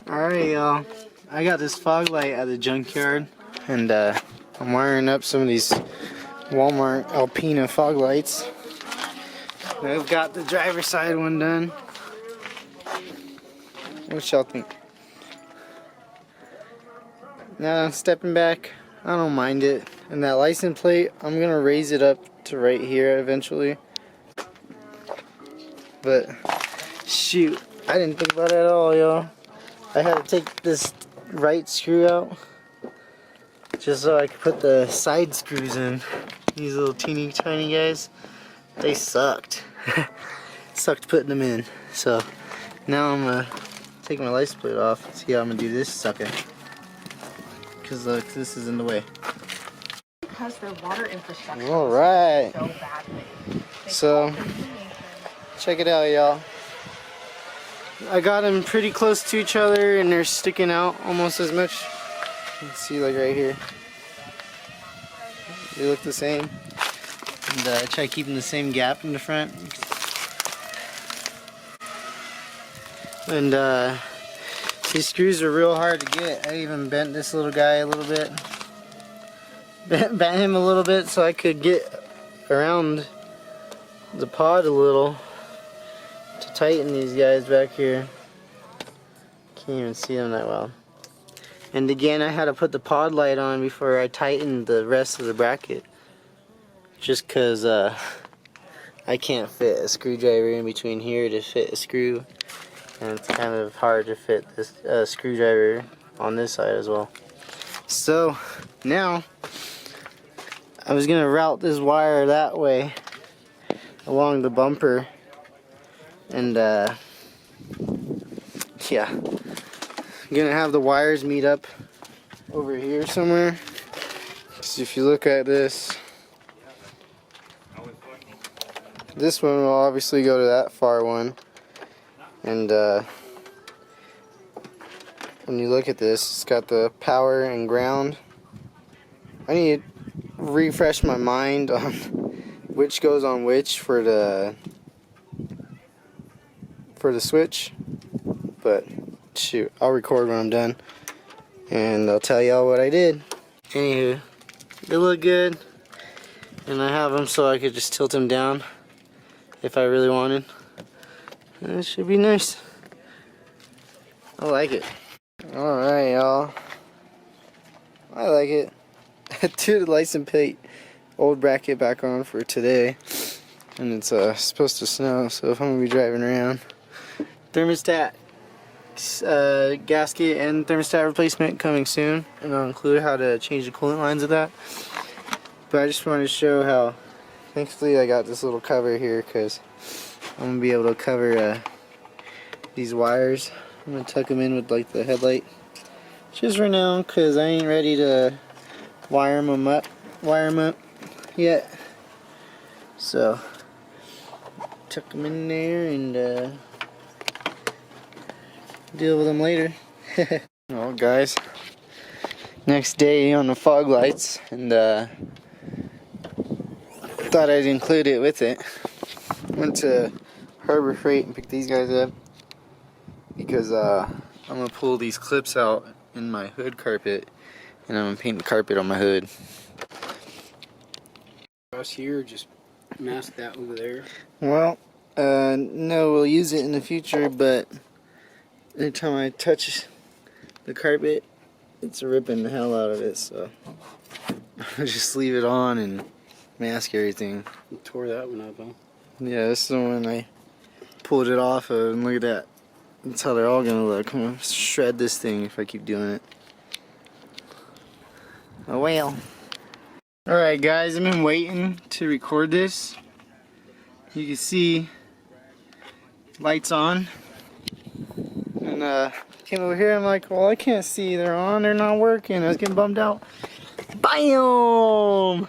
Alright, y'all. I got this fog light at the junkyard, and I'm wiring up some of these Walmart Alpina fog lights. I've got the driver's side one done. What y'all think? Now, stepping back, I don't mind it. And that license plate, I'm gonna raise it up to right here eventually. But shoot, I didn't think about it at all, y'all. I had to take this right screw out just so I could put the side screws in. These little teeny tiny guys, they sucked. Sucked putting them in. So now I'm gonna take my license plate off and see how I'm gonna do this sucker. Cause look, this is in the way. Because their water infrastructure. All right. So badly. So check it out, y'all. I got them pretty close to each other, and they're sticking out almost as much. You can see, like right here, they look the same. And I try keeping the same gap in the front. And these screws are real hard to get. I even bent this little guy a little bit. Bent him a little bit so I could get around the pod a little to tighten these guys back here. Can't even see them that well. And again, I had to put the pod light on before I tightened the rest of the bracket. Just cause I can't fit a screwdriver in between here to fit a screw. And it's kind of hard to fit this screwdriver on this side as well. So now I was gonna route this wire that way along the bumper, and yeah, I'm gonna have the wires meet up over here somewhere. So if you look at this one will obviously go to that far one. And when you look at this, it's got the power and ground. I need to refresh my mind on which goes on which for the switch. But shoot, I'll record when I'm done, and I'll tell y'all what I did. Anywho, they look good, and I have them so I could just tilt them down if I really wanted. That should be nice. I like it. Alright, y'all. I like it. I threw the license plate old bracket back on for today. And it's supposed to snow, so if I'm going to be driving around. Thermostat, gasket and thermostat replacement coming soon. And I'll include how to change the coolant lines of that. But I just wanted to show how, thankfully I got this little cover here, because I'm going to be able to cover these wires. I'm going to tuck them in with like the headlight. Just for now, because I ain't ready to wire them up yet. So, tuck them in there and deal with them later. Well guys, next day on the fog lights, and thought I'd include it with it. Went to Harbor Freight and picked these guys up because I'm gonna pull these clips out in my hood carpet, and I'm gonna paint the carpet on my hood. Across here, just mask that over there. Well, no, we'll use it in the future, but anytime I touch the carpet, it's ripping the hell out of it, so I'll just leave it on and mask everything. You tore that one up, huh? Yeah, this is the one I pulled it off of, and look at that. That's how they're all gonna look. I'm gonna shred this thing if I keep doing it. Oh well. Alright guys, I've been waiting to record this. You can see lights on. And came over here, I'm like, well, I can't see, they're on, they're not working. I was getting bummed out. BAM!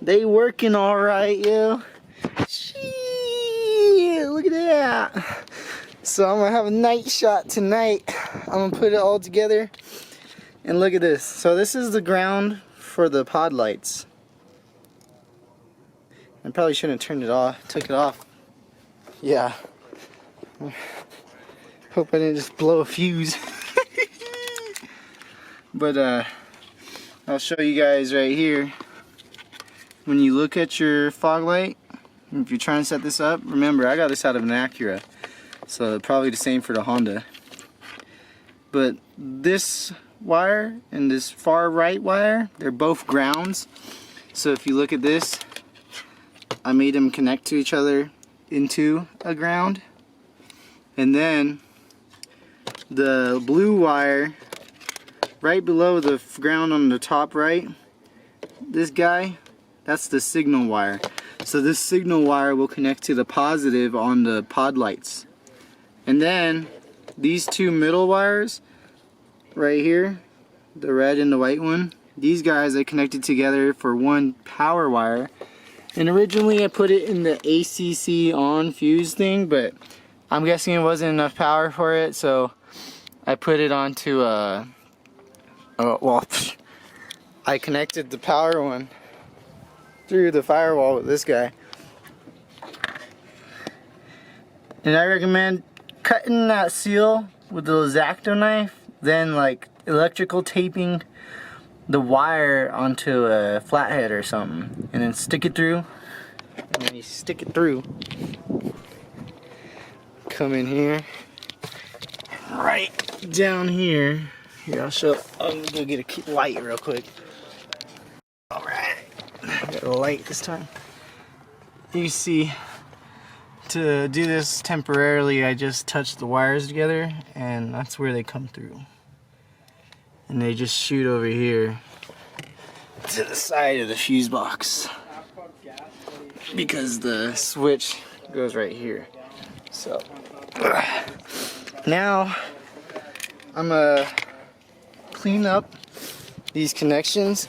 They working alright, yo. Shit, look at that. So I'm gonna have a night shot tonight. I'm gonna put it all together. And look at this. So this is the ground for the pod lights. I probably shouldn't have turned it off, took it off. Yeah. Hope I didn't just blow a fuse. But I'll show you guys right here. When you look at your fog light, if you're trying to set this up, remember I got this out of an Acura, so probably the same for the Honda. But this wire and this far right wire, they're both grounds. So if you look at this, I made them connect to each other into a ground. And then the blue wire right below the ground on the top right, this guy, that's the signal wire. So this signal wire will connect to the positive on the pod lights. And then these two middle wires right here, the red and the white one, these guys I connected together for one power wire. And originally I put it in the ACC on fuse thing, but I'm guessing it wasn't enough power for it, so I put it onto well, I connected the power one through the firewall with this guy. And I recommend cutting that seal with the X-Acto knife, then like electrical taping the wire onto a flathead or something, and then stick it through. And when you stick it through, come in here, right down here. Here, I'll show. I'm gonna go get a light real quick. All right, got a light this time. You see, to do this temporarily, I just touch the wires together, and that's where they come through. And they just shoot over here to the side of the fuse box, because the switch goes right here. So now I'm gonna clean up these connections.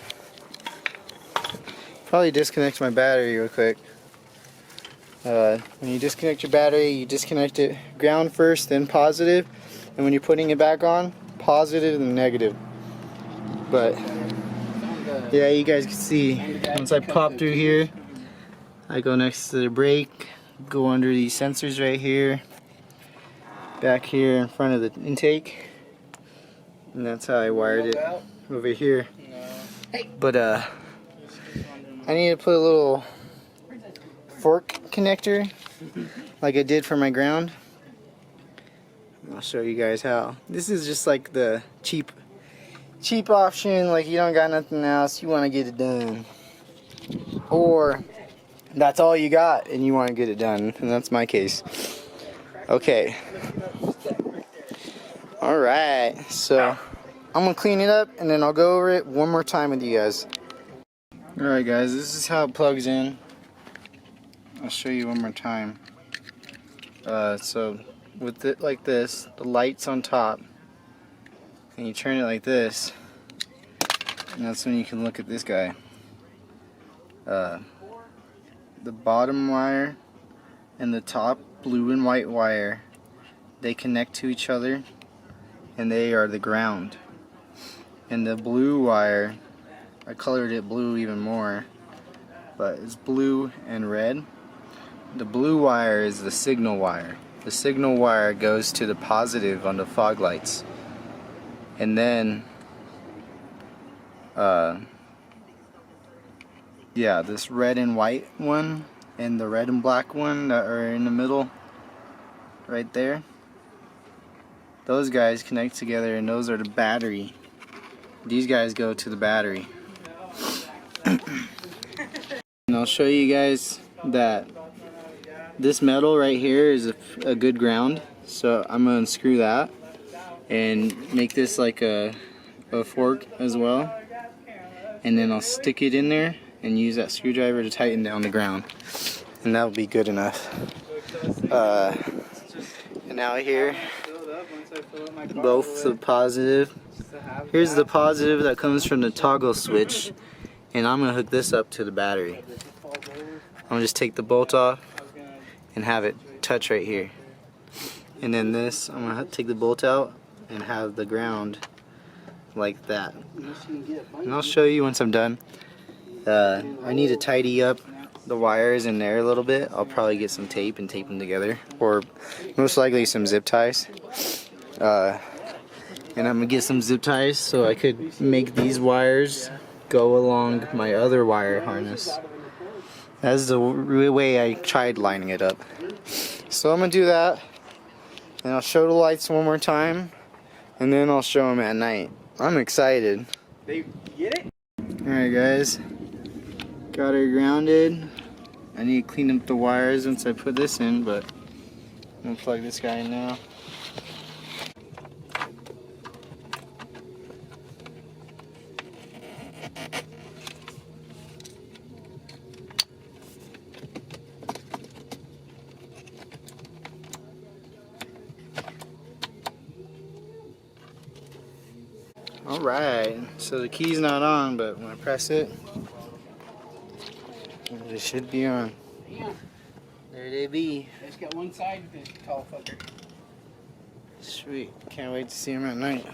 Probably disconnect my battery real quick. When you disconnect your battery, you disconnect it ground first, then positive, and when you're putting it back on, positive and negative. But yeah, you guys can see once I pop through here, I go next to the brake, go under these sensors right here, back here in front of the intake, and that's how I wired it over here. But I need to put a little fork connector like I did for my ground. I'll show you guys how. This is just like the cheap option, like you don't got nothing else, you want to get it done, or that's all you got and you want to get it done, and that's my case. Okay, alright, so I'm gonna clean it up and then I'll go over it one more time with you guys. Alright guys, this is how it plugs in. I'll show you one more time. So with it like this, the light's on top, and you turn it like this, and that's when you can look at this guy. The bottom wire and the top blue and white wire, they connect to each other, and they are the ground. And the blue wire, I colored it blue even more, but it's blue and red. The blue wire is the signal wire. The signal wire goes to the positive on the fog lights. And then yeah, this red and white one and the red and black one that are in the middle right there, those guys connect together, and those are the battery. These guys go to the battery. And I'll show you guys that this metal right here is a good ground, so I'm going to unscrew that and make this like a fork as well, and then I'll stick it in there and use that screwdriver to tighten down the ground, and that will be good enough. And now here, both the positive, here's the positive that comes from the toggle switch, and I'm going to hook this up to the battery. I'm going to just take the bolt off and have it touch right here. And then this, I'm going to take the bolt out and have the ground like that. And I'll show you once I'm done. I need to tidy up the wires in there a little bit. I'll probably get some tape and tape them together, or most likely some zip ties. and I'm gonna get some zip ties so I could make these wires go along my other wire harness. That's the way I tried lining it up. So I'm gonna do that, and I'll show the lights one more time, and then I'll show them at night. I'm excited. They get it? Alright guys, got her grounded. I need to clean up the wires once I put this in, but I'm gonna plug this guy in now. Alright, so the key's not on, but when I press it, it should be on. Damn. There they be. I just got one side of this tall fucker. Sweet. Can't wait to see them at night.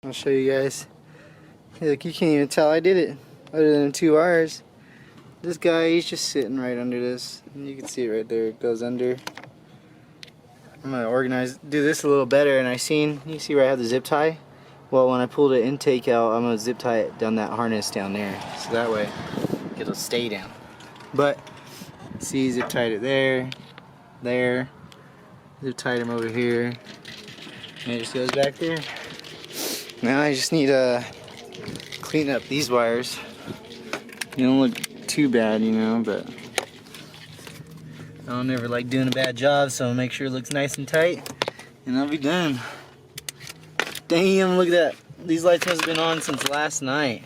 I'll show you guys. Hey, look, you can't even tell I did it. Other than 2 wires. This guy, he's just sitting right under this. And you can see it right there. It goes under. I'm gonna do this a little better. And you see where I have the zip tie? Well, when I pull the intake out, I'm gonna zip tie it down that harness down there. So that way, it'll stay down. But, see, zip tied it there, there. Zip tied him over here. And it just goes back there. Now I just need to clean up these wires. They don't look too bad, you know, but I don't ever like doing a bad job, so I'll make sure it looks nice and tight, and I'll be done. Damn, look at that. These lights must have been on since last night.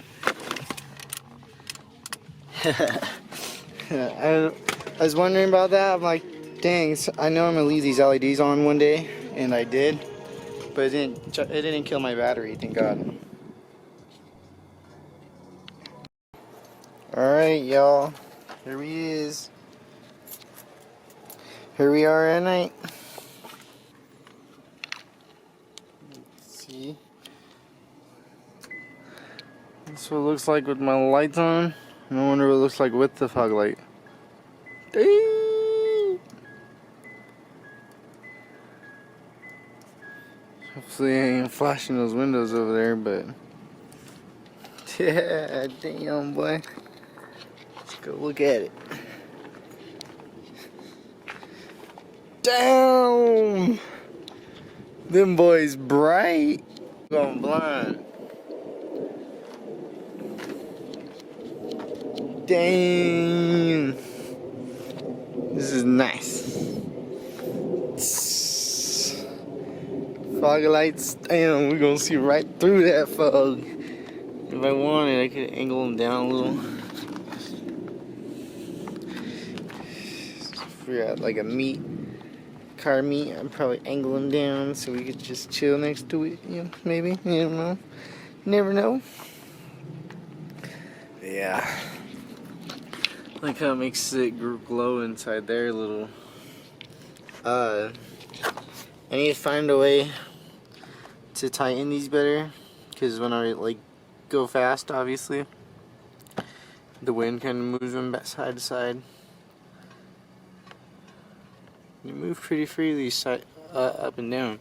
I was wondering about that. I'm like, dang, I know I'm gonna leave these LEDs on one day, and I did, but it didn't kill my battery, thank God. Alright, y'all, here he is. Here we are at night. Let's see. That's what it looks like with my lights on. I wonder what it looks like with the fog light. Dang! Hopefully I ain't flashing those windows over there, but yeah, damn boy. Let's go look at it. Damn! Them boys bright. Going blind. Dang! This is nice. Fog lights. Damn, we're gonna see right through that fog. If I wanted, I could angle them down a little. If we had like a car meet, I'd probably angle them down so we could just chill next to it, you know, maybe. You don't know. Never know. Yeah. Like how it makes it glow inside there a little. I need to find a way to tighten these better, because when I like go fast, obviously the wind kind of moves them back side to side. You move pretty freely up and down.